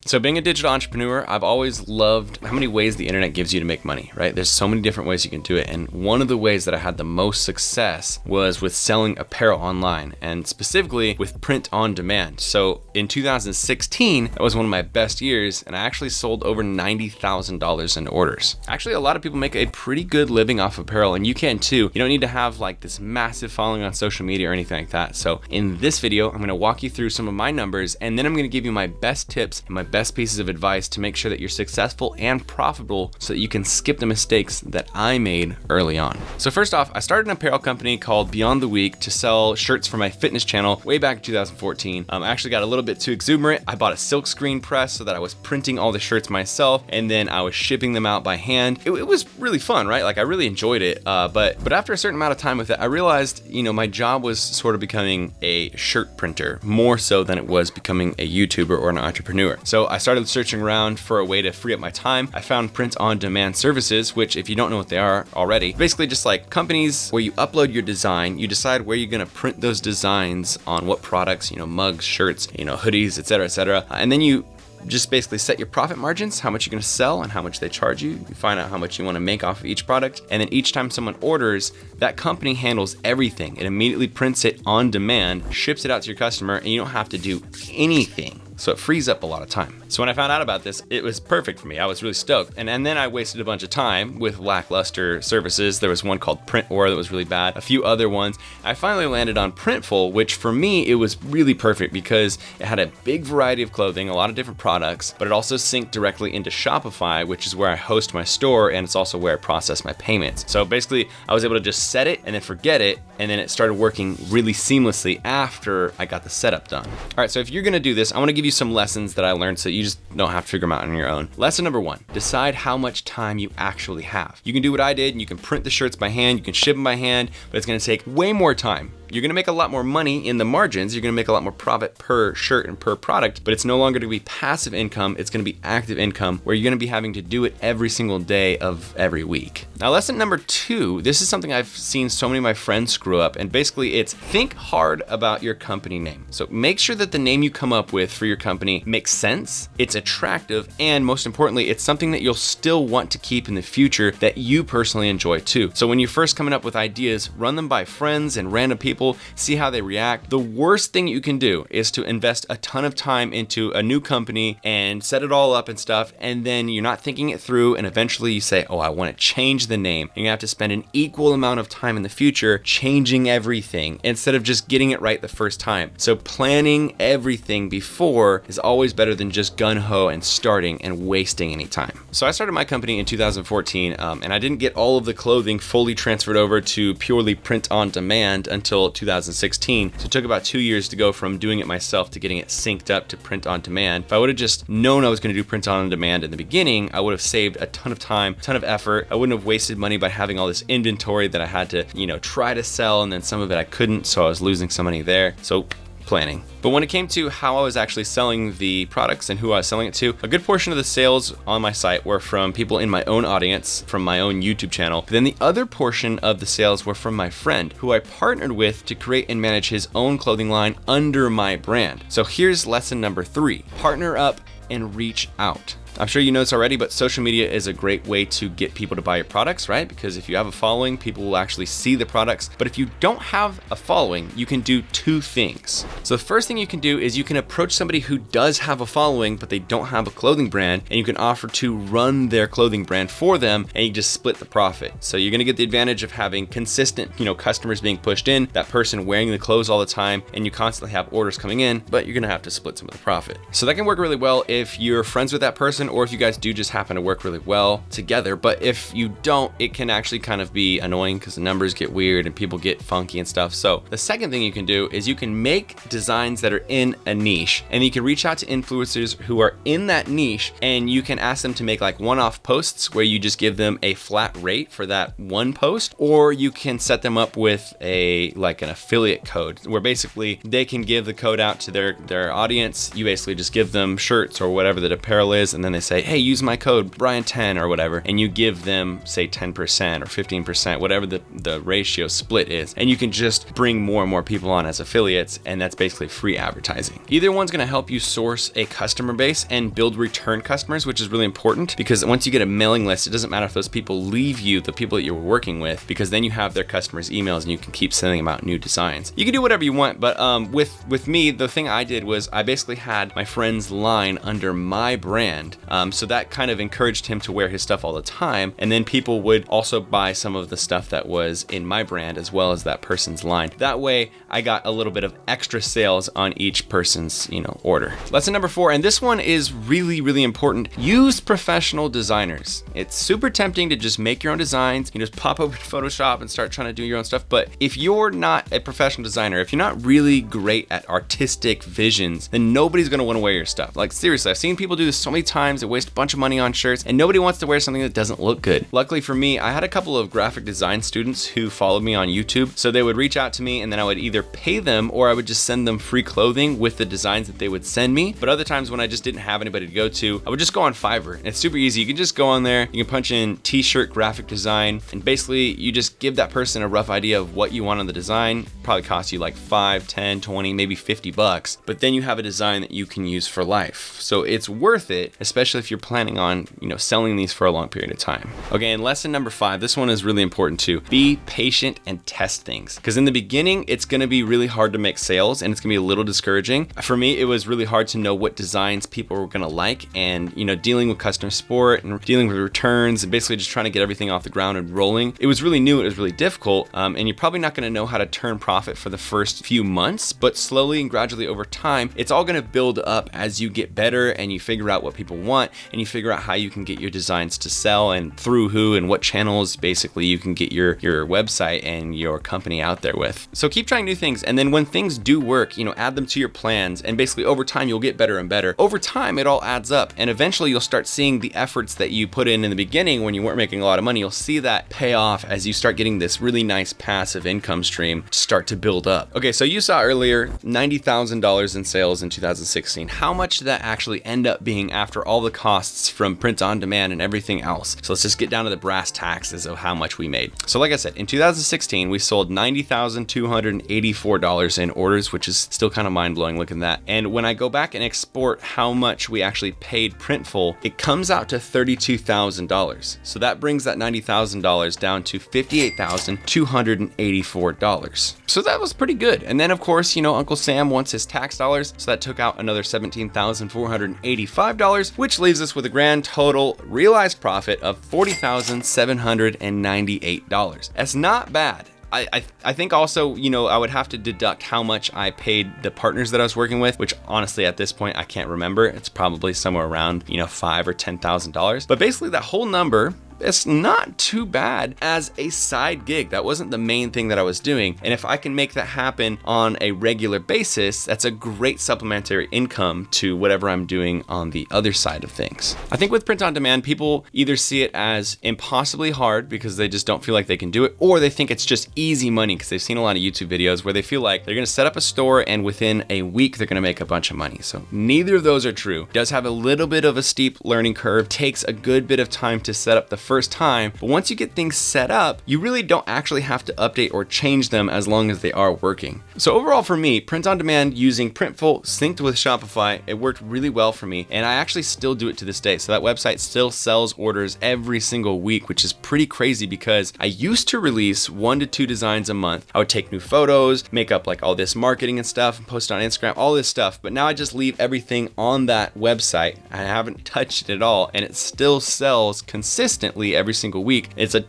So being a digital entrepreneur, I've always loved how many ways the internet gives you to make money, right? There's so many different ways you can do it. And one of the ways that I had the most success was with selling apparel online, and specifically with print on demand. So in 2016, that was one of my best years, and I actually sold over $90,000 in orders. Actually, a lot of people make a pretty good living off apparel, and you can too. You don't need to have like this massive following on social media or anything like that. So in this video, I'm gonna walk you through some of my numbers, and then I'm gonna give you my best tips and my best pieces of advice to make sure that you're successful and profitable so that you can skip the mistakes that I made early on. So first off, I started an apparel company called Beyond the Week to sell shirts for my fitness channel way back in 2014. I actually got a little bit too exuberant. I bought a silk screen press so that I was printing all the shirts myself, and then I was shipping them out by hand. It was really fun, right? Like I really enjoyed it. But after a certain amount of time with it, I realized, my job was sort of becoming a shirt printer more so than it was becoming a YouTuber or an entrepreneur. So I started searching around for a way to free up my time. I found print on demand services, which if you don't know what they are already, basically just like companies where you upload your design, you decide where you're gonna print those designs on what products, mugs, shirts, hoodies, etc., and then you just basically set your profit margins, how much you're gonna sell and how much they charge you. You find out how much you wanna make off of each product. And then each time someone orders, that company handles everything. It immediately prints it on demand, ships it out to your customer, and you don't have to do anything. So it frees up a lot of time. So when I found out about this, it was perfect for me. I was really stoked. And then I wasted a bunch of time with lackluster services. There was one called Printful that was really bad, a few other ones. I finally landed on Printful, which for me, it was really perfect because it had a big variety of clothing, a lot of different products, but it also synced directly into Shopify, which is where I host my store, and it's also where I process my payments. So basically, I was able to just set it and then forget it, and then it started working really seamlessly after I got the setup done. All right, so if you're gonna do this, I wanna give you some lessons that I learned so you just don't have to figure them out on your own. Lesson number 1, decide how much time you actually have. You can do what I did and you can print the shirts by hand, you can ship them by hand, but it's gonna take way more time. You're gonna make a lot more money in the margins, you're gonna make a lot more profit per shirt and per product, but it's no longer gonna be passive income, it's gonna be active income where you're gonna be having to do it every single day of every week. Now, lesson number 2, this is something I've seen so many of my friends screw up, and basically it's think hard about your company name. So make sure that the name you come up with for your company makes sense, it's attractive, and most importantly, it's something that you'll still want to keep in the future that you personally enjoy too. So when you're first coming up with ideas, run them by friends and random people, see how they react. The worst thing you can do is to invest a ton of time into a new company and set it all up and stuff, and then you're not thinking it through, and eventually you say, I want to change the name. You're gonna have to spend an equal amount of time in the future changing everything instead of just getting it right the first time. So planning everything before is always better than just gun-ho and starting and wasting any time. So I started my company in 2014, and I didn't get all of the clothing fully transferred over to purely print on demand until 2016. So it took about 2 years to go from doing it myself to getting it synced up to print on demand. If I would have just known I was going to do print on demand in the beginning, I would have saved a ton of time, a ton of effort. I wouldn't have wasted money by having all this inventory that I had to, try to sell, and then some of it I couldn't, so I was losing some money there. So planning. But when it came to how I was actually selling the products and who I was selling it to, a good portion of the sales on my site were from people in my own audience, from my own YouTube channel. But then the other portion of the sales were from my friend, who I partnered with to create and manage his own clothing line under my brand. So here's lesson number 3, partner up and reach out. I'm sure you know this already, but social media is a great way to get people to buy your products, right? Because if you have a following, people will actually see the products. But if you don't have a following, you can do 2 things. So the first thing you can do is you can approach somebody who does have a following, but they don't have a clothing brand, and you can offer to run their clothing brand for them, and you just split the profit. So you're gonna get the advantage of having consistent, customers being pushed in, that person wearing the clothes all the time, and you constantly have orders coming in, but you're gonna have to split some of the profit. So that can work really well if you're friends with that person, or if you guys do just happen to work really well together. But if you don't, it can actually kind of be annoying because the numbers get weird and people get funky and stuff. So the second thing you can do is you can make designs that are in a niche, and you can reach out to influencers who are in that niche, and you can ask them to make like one-off posts where you just give them a flat rate for that one post, or you can set them up with an affiliate code where basically they can give the code out to their audience. You basically just give them shirts or whatever that apparel is, and then they say, hey, use my code Brian10 or whatever, and you give them say 10% or 15%, whatever the ratio split is, and you can just bring more and more people on as affiliates, and that's basically free advertising. Either one's going to help you source a customer base and build return customers, which is really important, because once you get a mailing list, it doesn't matter if those people leave you, the people that you were working with, because then you have their customers' emails and you can keep sending them out new designs. You can do whatever you want, but with me, the thing I did was I basically had my friend's line under my brand, so that kind of encouraged him to wear his stuff all the time, and then people would also buy some of the stuff that was in my brand as well as that person's line. That way I got a little bit of extra sales on each person's order. Lesson number 4, and this one is really, really important. Use professional designers. It's super tempting to just make your own designs. You just pop open Photoshop and start trying to do your own stuff. But if you're not a professional designer, if you're not really great at artistic visions, then nobody's gonna wanna wear your stuff. Like seriously, I've seen people do this so many times. They waste a bunch of money on shirts and nobody wants to wear something that doesn't look good. Luckily for me, I had a couple of graphic design students who followed me on YouTube. So they would reach out to me and then I would either pay them or I would just send them free clothing with the designs that they would send me. But other times when I just didn't have anybody to go to, I would just go on Fiverr. It's super easy. You can just go on there, you can punch in t-shirt graphic design, and basically you just give that person a rough idea of what you want on the design. Probably cost you like 5, 10, 20, maybe $50, but then you have a design that you can use for life. So it's worth it, especially if you're planning on, selling these for a long period of time. Okay, and lesson number 5, this one is really important too. Be patient and test things. Because in the beginning, it's gonna be really hard to make sales and it's gonna be a little discouraging. For me, it was really hard to know what designs people were gonna like, and dealing with customer support and dealing with returns and basically just trying to get everything off the ground and rolling. It was really new, it was really difficult, and you're probably not gonna know how to turn profit for the first few months, but slowly and gradually over time, it's all gonna build up as you get better and you figure out what people want and you figure out how you can get your designs to sell and through who and what channels basically you can get your website and your company out there with. So keep trying new things, and then when things do work, add them to your plans, and basically over time you'll get better and better. Over time it all adds up, and eventually you'll start seeing the efforts that you put in the beginning when you weren't making a lot of money. You'll see that pay off as you start getting this really nice passive income stream start to build up. Okay, so you saw earlier $90,000 in sales in 2016. How much did that actually end up being after all the costs from print on demand and everything else? So let's just get down to the brass taxes of how much we made. So like I said, in 2016 we sold $90,284 in orders, which is still kind of mind-blowing. Look at that. And when I go back and export how much we actually paid Printful, it comes out to $32,000. So that brings that $90,000 down to $58,284. So that was pretty good. And then of course, Uncle Sam wants his tax dollars, so that took out another $17,485, which leaves us with a grand total realized profit of $40,798. That's not bad. I think also, I would have to deduct how much I paid the partners that I was working with, which honestly at this point I can't remember. It's probably somewhere around, $5,000 or $10,000. But basically that whole number, it's not too bad as a side gig. That wasn't the main thing that I was doing. And if I can make that happen on a regular basis, that's a great supplementary income to whatever I'm doing on the other side of things. I think with print on demand, people either see it as impossibly hard because they just don't feel like they can do it, or they think it's just easy money because they've seen a lot of YouTube videos where they feel like they're gonna set up a store and within a week they're gonna make a bunch of money. So neither of those are true. It does have a little bit of a steep learning curve, takes a good bit of time to set up the first time, but once you get things set up, you really don't actually have to update or change them as long as they are working. So overall for me, print on demand using Printful synced with Shopify, it worked really well for me, and I actually still do it to this day. So that website still sells orders every single week, which is pretty crazy because I used to release 1 to 2 designs a month. I would take new photos, make up like all this marketing and stuff, and post it on Instagram, all this stuff, but now I just leave everything on that website. I haven't touched it at all, and it still sells consistently every single week. It's a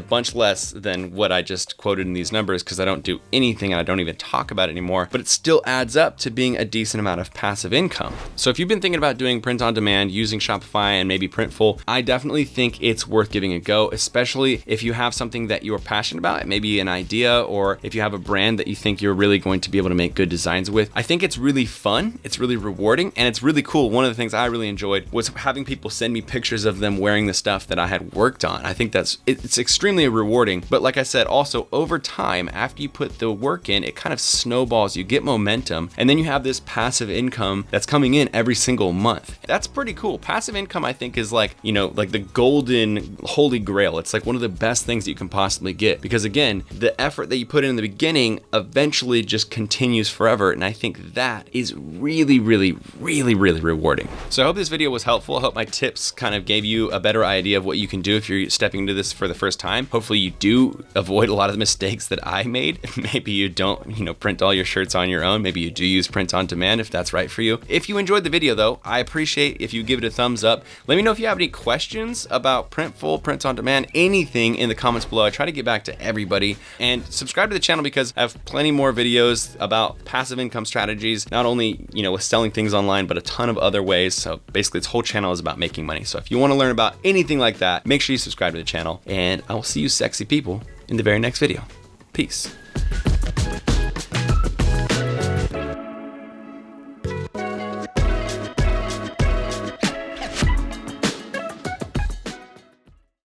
bunch less than what I just quoted in these numbers because I don't do anything and I don't even talk about it anymore, but it still adds up to being a decent amount of passive income. So if you've been thinking about doing print on demand using Shopify and maybe Printful, I definitely think it's worth giving a go, especially if you have something that you're passionate about, maybe an idea, or if you have a brand that you think you're really going to be able to make good designs with. I think it's really fun, it's really rewarding, and it's really cool. One of the things I really enjoyed was having people send me pictures of them wearing the stuff that I had worked on. I think it's extremely rewarding. But like I said, also over time, after you put the work in, it kind of snowballs, you get momentum, and then you have this passive income that's coming in every single month. That's pretty cool. Passive income, I think, is like, like the golden holy grail. It's like one of the best things that you can possibly get, because again, the effort that you put in the beginning eventually just continues forever. And I think that is really, really, really, really rewarding. So I hope this video was helpful. I hope my tips kind of gave you a better idea of what you can do if you're stepping into this for the first time. Hopefully you do avoid a lot of the mistakes that I made. Maybe you don't, print all your shirts on your own. Maybe you do use print on demand if that's right for you. If you enjoyed the video though, I appreciate if you give it a thumbs up. Let me know if you have any questions about Printful, print on demand, anything in the comments below. I try to get back to everybody, and subscribe to the channel because I have plenty more videos about passive income strategies, not only, with selling things online, but a ton of other ways. So basically this whole channel is about making money. So if you want to learn about anything like that, make sure you subscribe to the channel, and I will see you sexy people in the very next video. Peace.